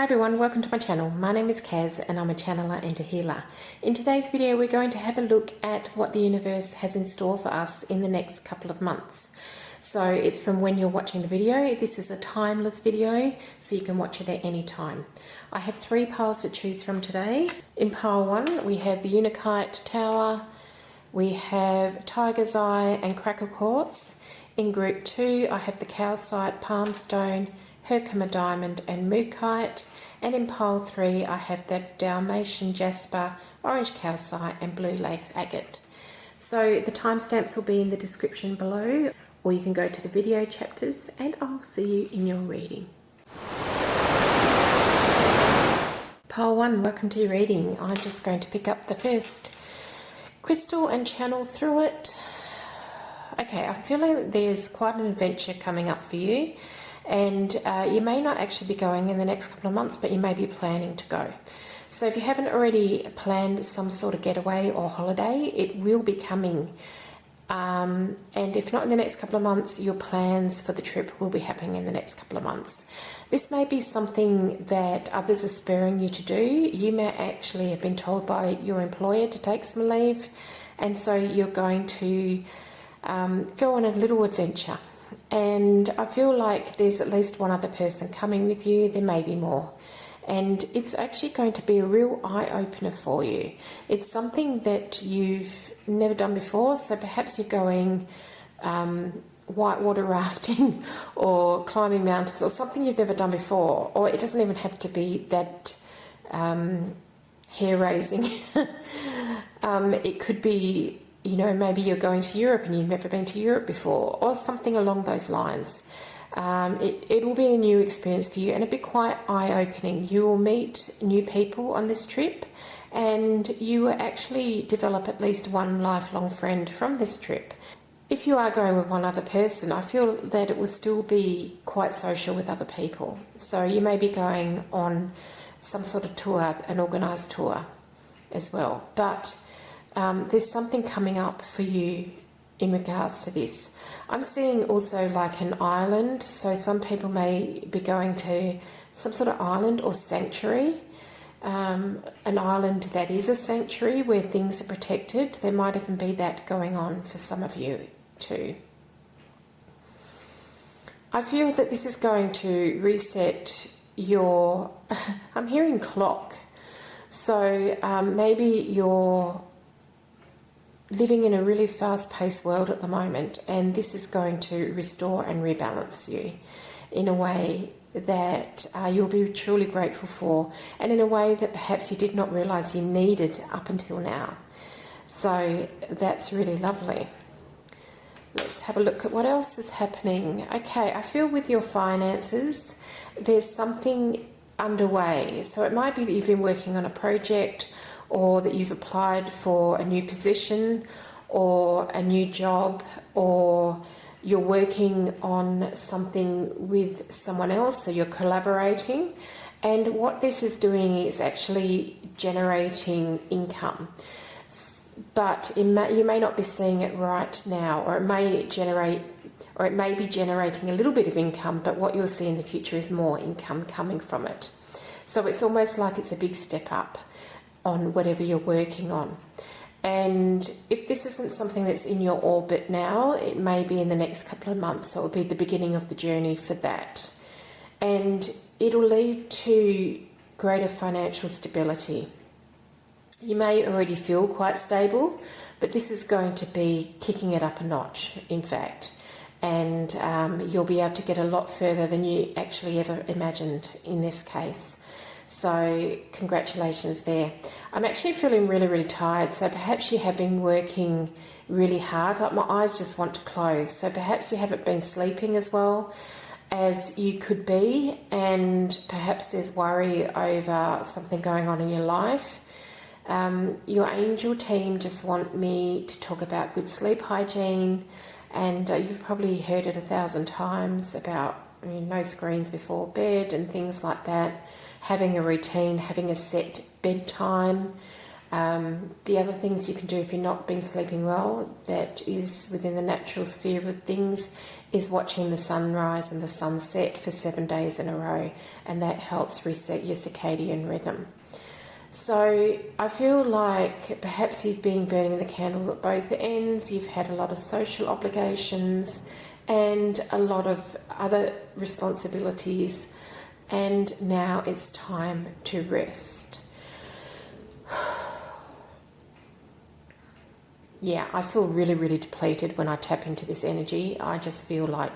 everyone, welcome to my channel. My name is Kaz and I'm a channeler and a healer. In today's video we're going to have a look at what the universe has in store for us in the next couple of months. So it's from when you're watching the video. This is a timeless video, so you can watch it at any time. I have 3 piles to choose from today. In pile 1 we have the Unakite Tower, we have Tiger's Eye and Crackle Quartz. In group 2 I have the Calcite, Palm Stone, Herkimer Diamond and Mookite, and in pile 3 I have the Dalmatian Jasper, Orange Calcite and Blue Lace Agate. So the timestamps will be in the description below, or you can go to the video chapters and I'll see you in your reading. Pile 1, welcome to your reading. I'm just going to pick up the first crystal and channel through it. Okay, I'm feeling there's quite an adventure coming up for you. And you may not actually be going in the next couple of months, but you may be planning to go. So if you haven't already planned some sort of getaway or holiday, it will be coming. And if not in the next couple of months, your plans for the trip will be happening in the next couple of months. This may be something that others are spurring you to do. You may actually have been told by your employer to take some leave, and so you're going to go on a little adventure. And I feel like there's at least one other person coming with you. There may be more, and it's actually going to be a real eye-opener for you. It's something that you've never done before, so perhaps you're going whitewater rafting or climbing mountains or something you've never done before, or it doesn't even have to be that hair-raising. It could be, you know, maybe you're going to Europe and you've never been to Europe before, or something along those lines. It will be a new experience for you, and it'll be quite eye-opening. You will meet new people on this trip, and you will actually develop at least one lifelong friend from this trip. If you are going with one other person, I feel that it will still be quite social with other people. So you may be going on some sort of tour, an organised tour as well. But there's something coming up for you in regards to this. I'm seeing also like an island, so some people may be going to some sort of island or sanctuary, an island that is a sanctuary where things are protected. There might even be that going on for some of you too. I feel that this is going to reset your I'm hearing clock, so maybe you're living in a really fast-paced world at the moment, and this is going to restore and rebalance you in a way that you'll be truly grateful for, and in a way that perhaps you did not realize you needed up until now. So that's really lovely. Let's have a look at what else is happening. Okay, I feel with your finances there's something underway. So it might be that you've been working on a project, or that you've applied for a new position or a new job, or you're working on something with someone else, so you're collaborating. And what this is doing is actually generating income. But you may not be seeing it right now, or it may be generating a little bit of income, but what you'll see in the future is more income coming from it. So it's almost like it's a big step up on whatever you're working on. And if this isn't something that's in your orbit now, it may be in the next couple of months, so it'll be the beginning of the journey for that. And it'll lead to greater financial stability. You may already feel quite stable, but this is going to be kicking it up a notch, in fact. And you'll be able to get a lot further than you actually ever imagined in this case. So congratulations there. I'm actually feeling really, really tired. So perhaps you have been working really hard. Like my eyes just want to close. So perhaps you haven't been sleeping as well as you could be. And perhaps there's worry over something going on in your life. Your angel team just want me to talk about good sleep hygiene. And you've probably heard it 1,000 times about no screens before bed and things like that. Having a routine, having a set bedtime, The other things you can do if you're not been sleeping well, that is within the natural sphere of things, is watching the sunrise and the sunset for 7 days in a row, and that helps reset your circadian rhythm. So I feel like perhaps you've been burning the candle at both ends, you've had a lot of social obligations and a lot of other responsibilities, and now it's time to rest. Yeah, I feel really, really depleted when I tap into this energy. I just feel like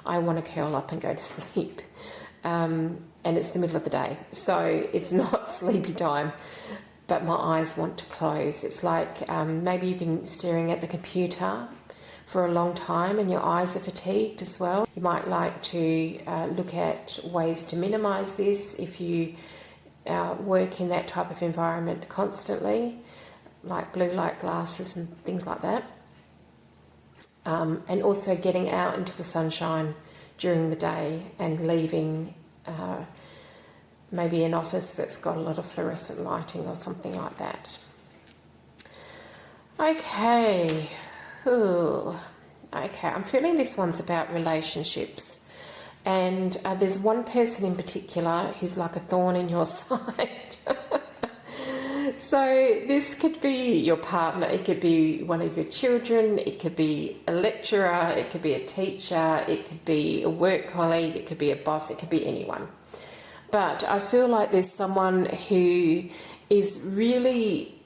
I want to curl up and go to sleep. And it's the middle of the day, so it's not sleepy time, but my eyes want to close. It's like maybe you've been staring at the computer for a long time and your eyes are fatigued as well. You might like to look at ways to minimise this if you work in that type of environment constantly, like blue light glasses and things like that. And also getting out into the sunshine during the day and leaving maybe an office that's got a lot of fluorescent lighting or something like that. Okay. Ooh. Okay, I'm feeling this one's about relationships. And there's one person in particular who's like a thorn in your side. So this could be your partner, it could be one of your children, it could be a lecturer, it could be a teacher, it could be a work colleague, it could be a boss, it could be anyone. But I feel like there's someone who is really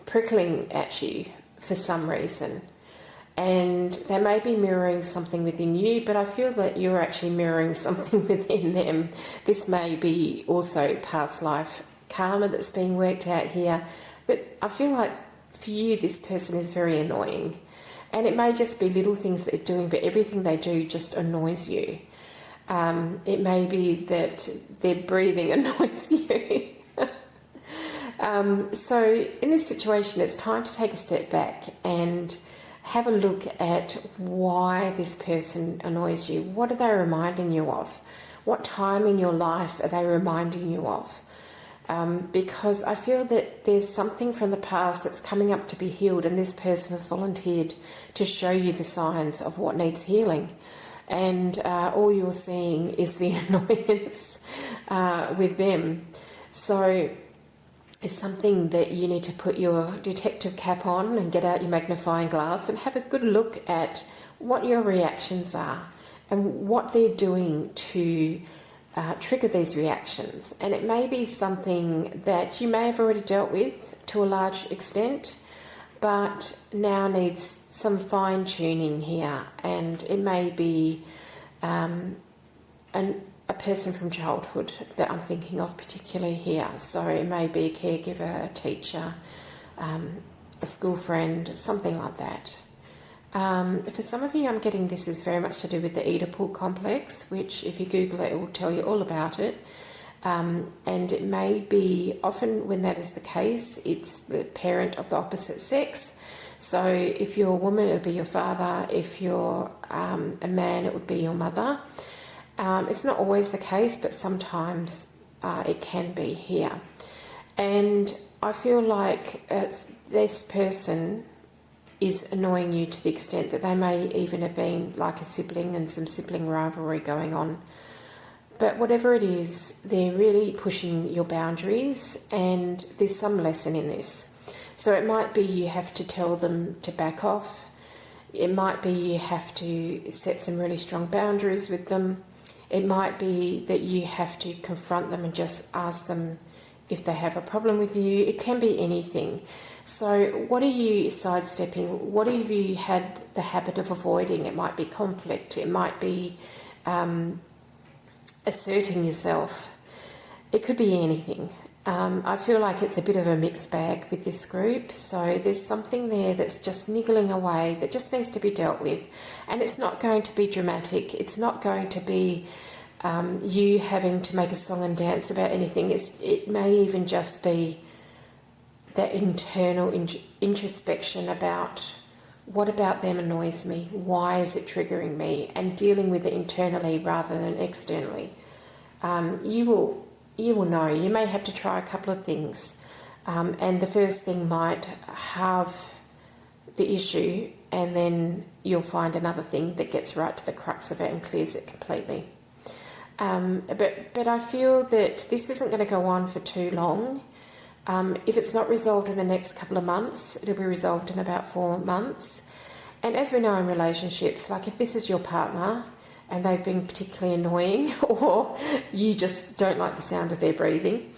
prickling at you for some reason. And they may be mirroring something within you, but I feel that you're actually mirroring something within them. This may be also past life karma that's being worked out here, but I feel like for you this person is very annoying, and it may just be little things that they're doing, but everything they do just annoys you. It may be that their breathing annoys you. So in this situation it's time to take a step back and have a look at why this person annoys you. What are they reminding you of? What time in your life are they reminding you of? Because I feel that there's something from the past that's coming up to be healed, and this person has volunteered to show you the signs of what needs healing. And all you're seeing is the annoyance with them. So it's something that you need to put your detective cap on and get out your magnifying glass and have a good look at what your reactions are and what they're doing to trigger these reactions. And it may be something that you may have already dealt with to a large extent, but now needs some fine tuning here. And it may be a person from childhood that I'm thinking of particularly here. So it may be a caregiver, a teacher, a school friend, something like that. For some of you, I'm getting this is very much to do with the Oedipal complex, which if you Google it, it will tell you all about it. And it may be, often when that is the case, it's the parent of the opposite sex. So if you're a woman, it would be your father. If you're a man, it would be your mother. It's not always the case, but sometimes it can be here. And I feel like this person is annoying you to the extent that they may even have been like a sibling and some sibling rivalry going on. But whatever it is, they're really pushing your boundaries, and there's some lesson in this. So it might be you have to tell them to back off. It might be you have to set some really strong boundaries with them. It might be that you have to confront them and just ask them if they have a problem with you. It can be anything. So what are you sidestepping? What have you had the habit of avoiding? It might be conflict. It might be asserting yourself. It could be anything. I feel like it's a bit of a mixed bag with this group. So there's something there that's just niggling away that just needs to be dealt with. And it's not going to be dramatic. It's not going to be you having to make a song and dance about anything. It may even just be that internal introspection about what about them annoys me, why is it triggering me, and dealing with it internally rather than externally. You will know. You may have to try a couple of things. And the first thing might have the issue, and then you'll find another thing that gets right to the crux of it and clears it completely. But I feel that this isn't going to go on for too long. If it's not resolved in the next couple of months, it'll be resolved in about 4 months. And as we know in relationships, like if this is your partner and they've been particularly annoying, or you just don't like the sound of their breathing,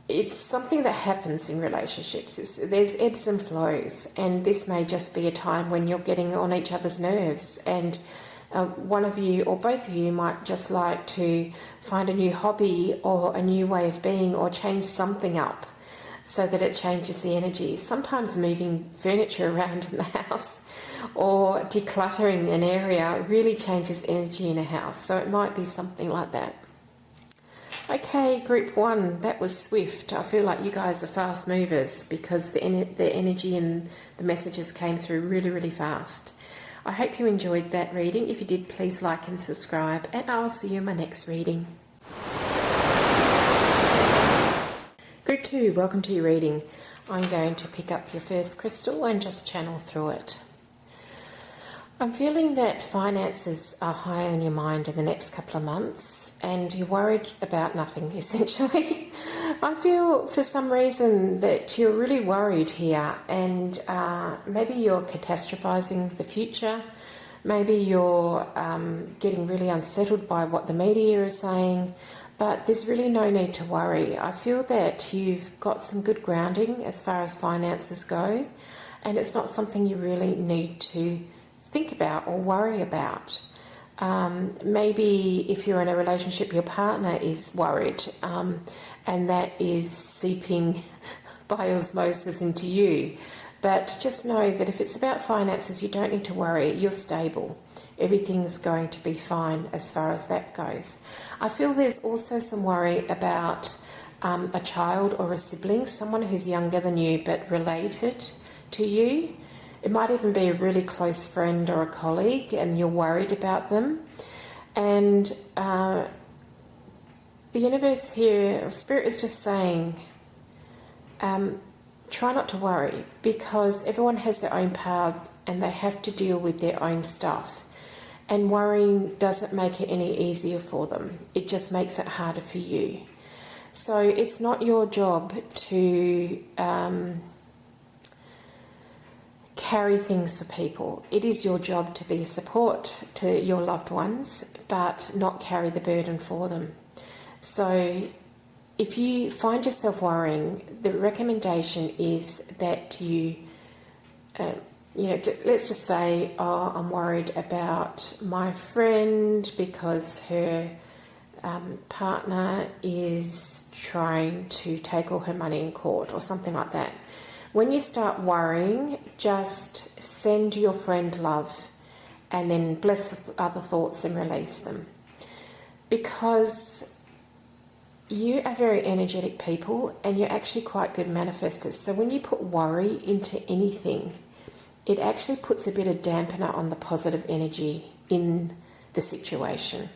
it's something that happens in relationships. There's ebbs and flows, and this may just be a time when you're getting on each other's nerves, and one of you or both of you might just like to find a new hobby or a new way of being, or change something up so that it changes the energy. Sometimes moving furniture around in the house or decluttering an area really changes energy in a house. So it might be something like that. Okay, group 1, that was swift. I feel like you guys are fast movers because the energy and the messages came through really, really fast. I hope you enjoyed that reading. If you did, please like and subscribe, and I'll see you in my next reading. Group 2, welcome to your reading. I'm going to pick up your first crystal and just channel through it. I'm feeling that finances are high on your mind in the next couple of months, and you're worried about nothing, essentially. I feel for some reason that you're really worried here, and maybe you're catastrophizing the future. Maybe you're getting really unsettled by what the media is saying, but there's really no need to worry. I feel that you've got some good grounding as far as finances go, and it's not something you really need to think about or worry about. Maybe if you're in a relationship, your partner is worried, and that is seeping by osmosis into you. But just know that if it's about finances, you don't need to worry. You're stable. Everything's going to be fine as far as that goes. I feel there's also some worry about a child or a sibling, someone who's younger than you but related to you. It might even be a really close friend or a colleague, and you're worried about them. And the universe here, Spirit is just saying, try not to worry, because everyone has their own path and they have to deal with their own stuff. And worrying doesn't make it any easier for them. It just makes it harder for you. So it's not your job to carry things for people. It is your job to be a support to your loved ones, but not carry the burden for them. So if you find yourself worrying, the recommendation is that you, let's just say, oh, I'm worried about my friend because her partner is trying to take all her money in court or something like that. When you start worrying, just send your friend love and then bless the other thoughts and release them. Because you are very energetic people and you're actually quite good manifestors. So when you put worry into anything, it actually puts a bit of dampener on the positive energy in the situation.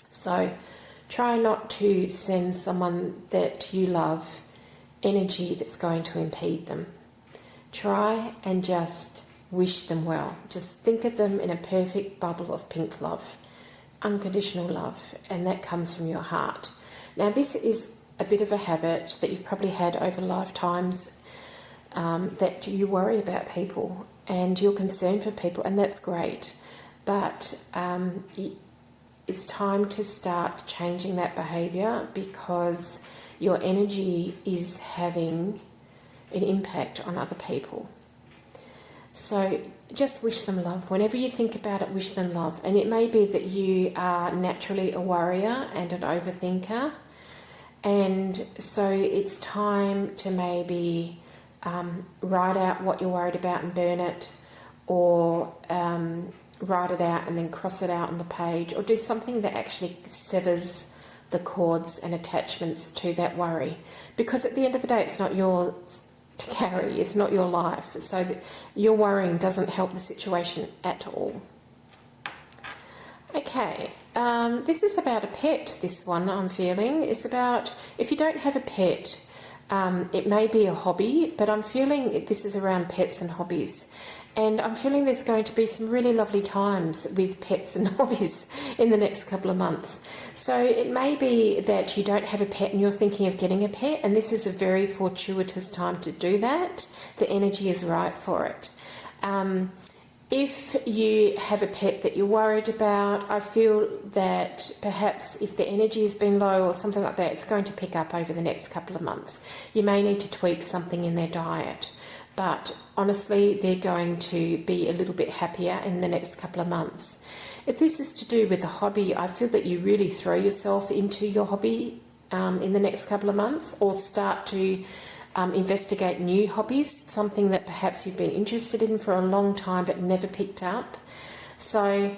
So try not to send someone that you love energy that's going to impede them. Try and just wish them well. Just think of them in a perfect bubble of pink love, unconditional love, and that comes from your heart. Now, this is a bit of a habit that you've probably had over lifetimes, that you worry about people and you're concerned for people, and that's great. But it's time to start changing that behaviour, because your energy is having an impact on other people. So just wish them love. Whenever you think about it, wish them love. And it may be that you are naturally a worrier and an overthinker, and so it's time to maybe write out what you're worried about and burn it, or write it out and then cross it out on the page, or do something that actually severs the cords and attachments to that worry. Because at the end of the day, it's not yours to carry, it's not your life. So that your worrying doesn't help the situation at all. Okay, This is about a pet, this one I'm feeling. It's about, if you don't have a pet, it may be a hobby, but I'm feeling this is around pets and hobbies. And I'm feeling there's going to be some really lovely times with pets and hobbies in the next couple of months. So it may be that you don't have a pet and you're thinking of getting a pet, and this is a very fortuitous time to do that. The energy is right for it. If you have a pet that you're worried about, I feel that perhaps if the energy has been low or something like that, it's going to pick up over the next couple of months. You may need to tweak something in their diet. But honestly, they're going to be a little bit happier in the next couple of months. If this is to do with a hobby, I feel that you really throw yourself into your hobby in the next couple of months, or start to investigate new hobbies, something that perhaps you've been interested in for a long time but never picked up. So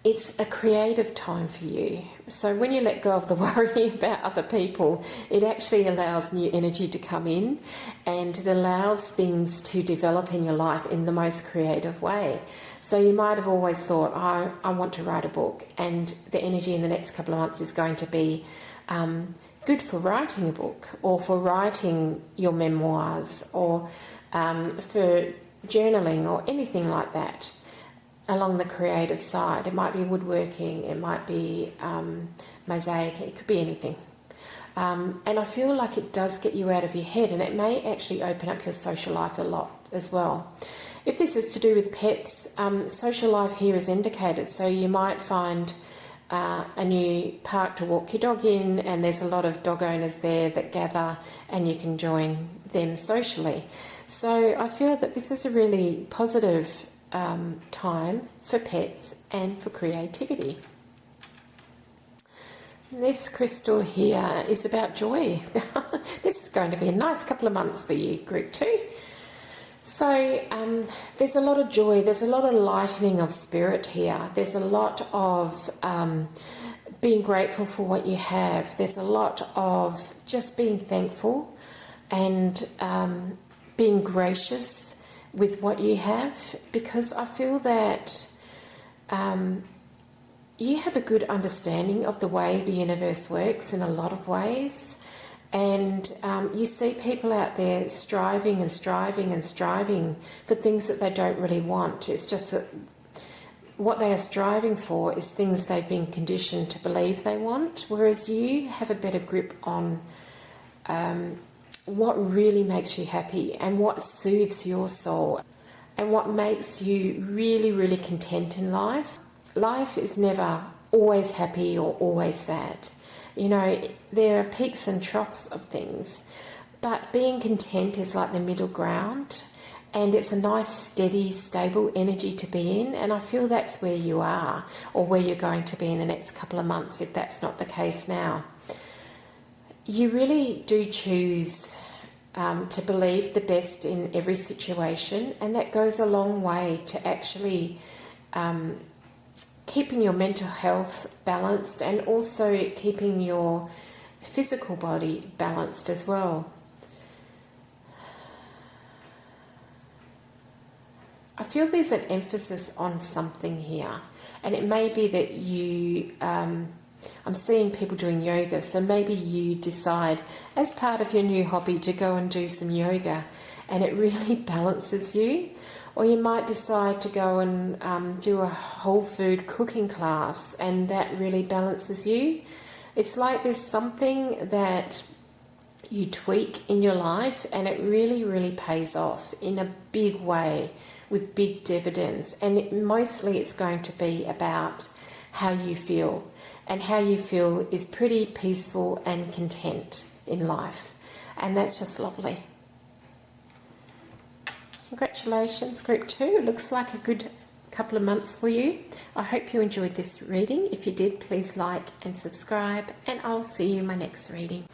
it's a creative time for you. So when you let go of the worry about other people, it actually allows new energy to come in, and it allows things to develop in your life in the most creative way. So you might have always thought, I want to write a book, and the energy in the next couple of months is going to be good for writing a book, or for writing your memoirs, or for journaling, or anything like that. Along the creative side, it might be woodworking, it might be mosaic, it could be anything. And I feel like it does get you out of your head, and it may actually open up your social life a lot as well. If this is to do with pets, social life here is indicated, so you might find a new park to walk your dog in, and there's a lot of dog owners there that gather, and you can join them socially. So I feel that this is a really positive time for pets and for creativity. This crystal here is about joy. This is going to be a nice couple of months for you, group 2. So there's a lot of joy, there's a lot of lightening of spirit here. There's a lot of being grateful for what you have. There's a lot of just being thankful and being gracious with what you have, because I feel that you have a good understanding of the way the universe works in a lot of ways, and you see people out there striving and striving and striving for things that they don't really want. It's just that what they are striving for is things they've been conditioned to believe they want, whereas you have a better grip on what really makes you happy, and what soothes your soul, and what makes you really, really content in life. Life is never always happy or always sad. You know, there are peaks and troughs of things, but being content is like the middle ground, and it's a nice, steady, stable energy to be in, and I feel that's where you are, or where you're going to be in the next couple of months, if that's not the case now. You really do choose to believe the best in every situation, and that goes a long way to actually keeping your mental health balanced, and also keeping your physical body balanced as well. I feel there's an emphasis on something here, and it may be that you I'm seeing people doing yoga, so maybe you decide as part of your new hobby to go and do some yoga, and it really balances you. Or you might decide to go and do a whole food cooking class, and that really balances you. It's like there's something that you tweak in your life, and it really, really pays off in a big way with big dividends. And mostly it's going to be about how you feel, and how you feel is pretty peaceful and content in life, and that's just lovely. Congratulations, group 2. It looks like a good couple of months for you. I hope you enjoyed this reading. If you did, please like and subscribe, and I'll see you in my next reading.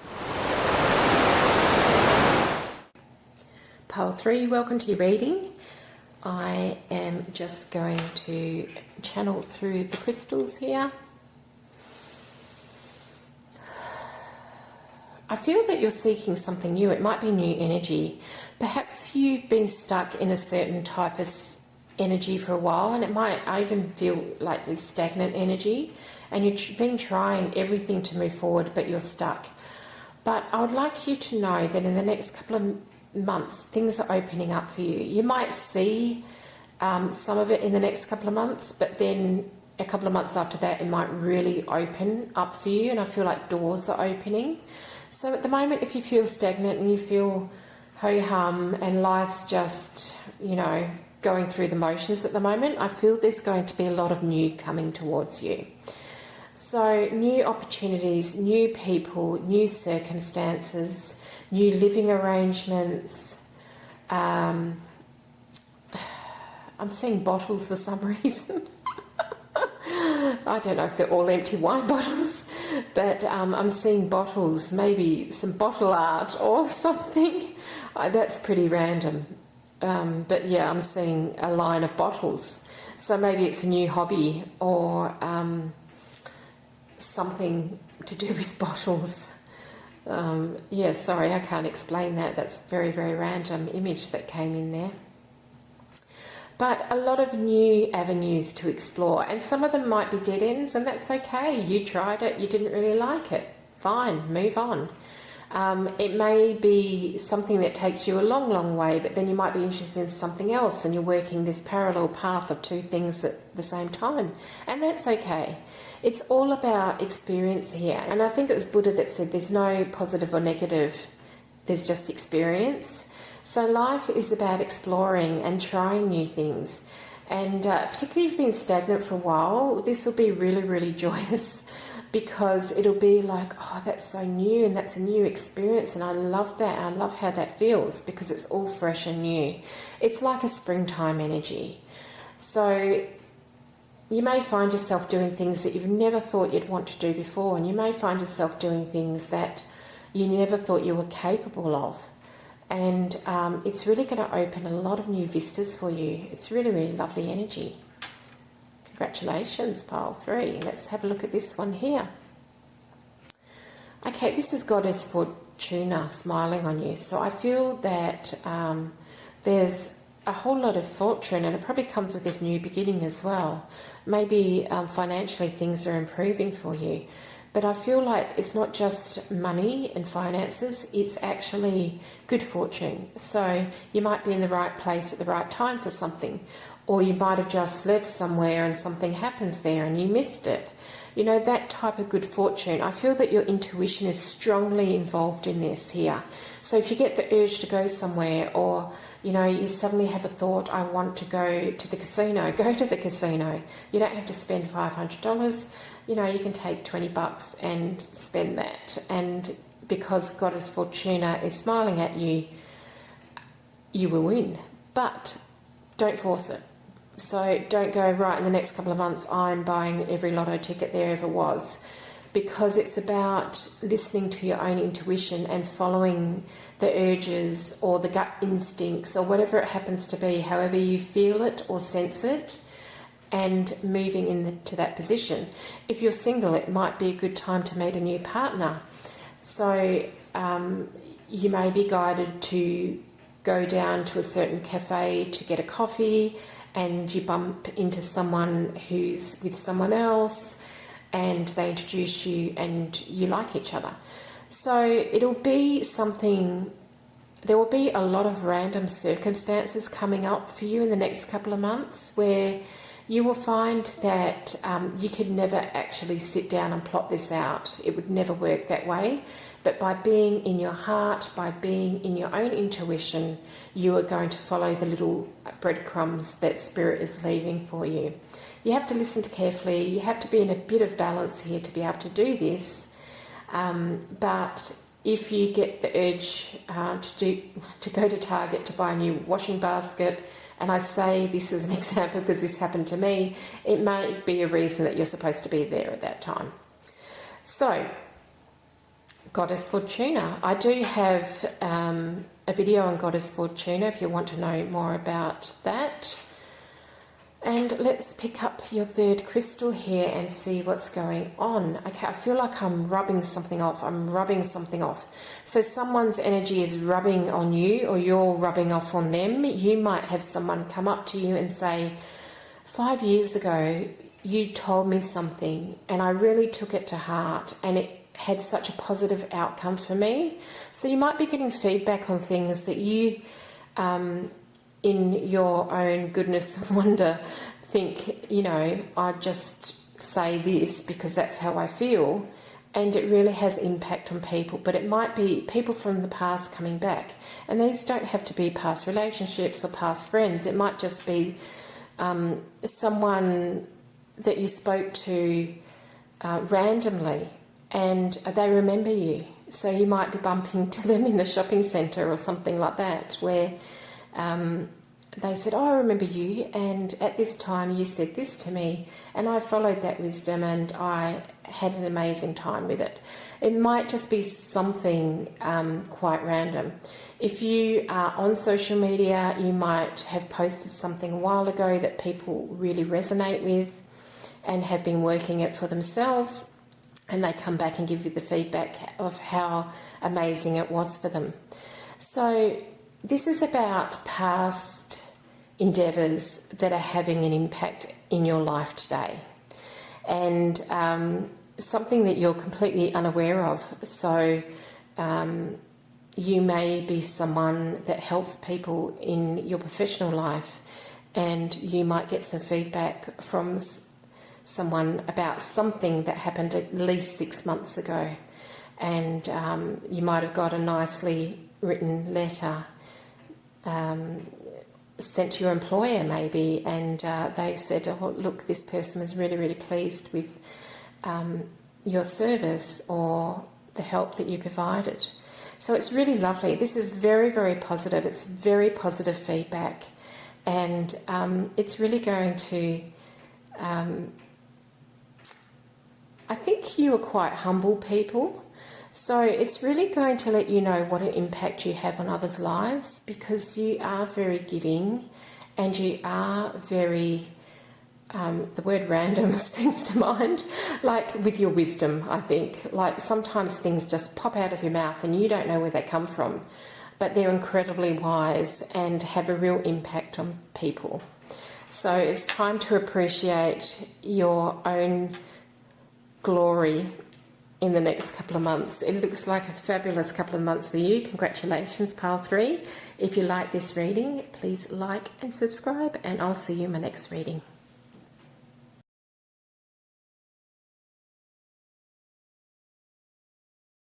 Pile 3, welcome to your reading. I am just going to channel through the crystals here. I feel that you're seeking something new. It might be new energy. Perhaps you've been stuck in a certain type of energy for a while, and I even feel like this stagnant energy, and you've been trying everything to move forward, but you're stuck. But I would like you to know that in the next couple of months, things are opening up for you. You might see some of it in the next couple of months, but then a couple of months after that, it might really open up for you, and I feel like doors are opening. So at the moment, if you feel stagnant and you feel ho-hum and life's just, going through the motions at the moment, I feel there's going to be a lot of new coming towards you. So new opportunities, new people, new circumstances, new living arrangements. I'm seeing bottles for some reason. I don't know if they're all empty wine bottles, but I'm seeing bottles, maybe some bottle art or something. That's pretty random. But yeah, I'm seeing a line of bottles. So maybe it's a new hobby or something to do with bottles. Yeah, sorry, I can't explain that. That's very, very random image that came in there. But a lot of new avenues to explore, and some of them might be dead ends, and that's okay. You tried it, you didn't really like it. Fine, move on. It may be something that takes you a long, long way, but then you might be interested in something else, and you're working this parallel path of two things at the same time, and that's okay. It's all about experience here, and I think it was Buddha that said there's no positive or negative, there's just experience. So life is about exploring and trying new things, and particularly if you've been stagnant for a while, this will be really, really joyous, because it'll be like, oh, that's so new, and that's a new experience, and I love that, and I love how that feels, because it's all fresh and new. It's like a springtime energy. So you may find yourself doing things that you've never thought you'd want to do before, and you may find yourself doing things that you never thought you were capable of. And it's really going to open a lot of new vistas for you. It's really, really lovely energy. Congratulations, pile 3. Let's have a look at this one here. Okay, this is Goddess Fortuna smiling on you. So I feel that there's a whole lot of fortune, and it probably comes with this new beginning as well. Maybe financially things are improving for you. But I feel like it's not just money and finances, it's actually good fortune. So you might be in the right place at the right time for something, or you might have just left somewhere and something happens there and you missed it. That type of good fortune. I feel that your intuition is strongly involved in this here. So if you get the urge to go somewhere, or you suddenly have a thought, I want to go to the casino, go to the casino. You don't have to spend $500. You can take $20 and spend that. And because Goddess Fortuna is smiling at you, you will win. But don't force it. So don't go, right, in the next couple of months I'm buying every lotto ticket there ever was. Because it's about listening to your own intuition and following the urges or the gut instincts or whatever it happens to be, however you feel it or sense it, and moving into that position. If you're single, it might be a good time to meet a new partner. So you may be guided to go down to a certain cafe to get a coffee, and you bump into someone who's with someone else, and they introduce you and you like each other. So it'll be something, there will be a lot of random circumstances coming up for you in the next couple of months where you will find that you could never actually sit down and plot this out. It would never work that way. But by being in your heart, by being in your own intuition, you are going to follow the little breadcrumbs that Spirit is leaving for you. You have to listen carefully. You have to be in a bit of balance here to be able to do this. But if you get the urge to go to Target to buy a new washing basket, and I say this as an example because this happened to me, it may be a reason that you're supposed to be there at that time. So, Goddess Fortuna. I do have a video on Goddess Fortuna if you want to know more about that. And And let's pick up your third crystal here and see what's going on. Okay, I feel like I'm rubbing something off. So someone's energy is rubbing on you, or you're rubbing off on them. You might have someone come up to you and say, 5 years ago, you told me something and I really took it to heart and it had such a positive outcome for me. So you might be getting feedback on things that you, in your own goodness and wonder, think, you know, I just say this because that's how I feel, and it really has impact on people. But it might be people from the past coming back, and these don't have to be past relationships or past friends. It might just be someone that you spoke to randomly and they remember you. So you might be bumping into them in the shopping centre or something like that, where they said, oh, I remember you, and at this time you said this to me, and I followed that wisdom and I had an amazing time with it. It might just be something quite random. If you are on social media, you might have posted something a while ago that people really resonate with and have been working it for themselves, and they come back and give you the feedback of how amazing it was for them. So this is about past endeavours that are having an impact in your life today, and something that you're completely unaware of. So you may be someone that helps people in your professional life, and you might get some feedback from someone about something that happened at least 6 months ago, and you might have got a nicely written letter sent to your employer maybe, and they said, oh, look, this person was really, really pleased with your service or the help that you provided. So it's really lovely. This is very, very positive. It's very positive feedback, and it's really going to... I think you are quite humble people, so it's really going to let you know what an impact you have on others' lives, because you are very giving and you are very, the word random springs to mind, like with your wisdom, I think. Like sometimes things just pop out of your mouth and you don't know where they come from, but they're incredibly wise and have a real impact on people. So it's time to appreciate your own glory in the next couple of months. It looks like a fabulous couple of months for you. Congratulations, Pile 3. If you like this reading, please like and subscribe, and I'll see you in my next reading.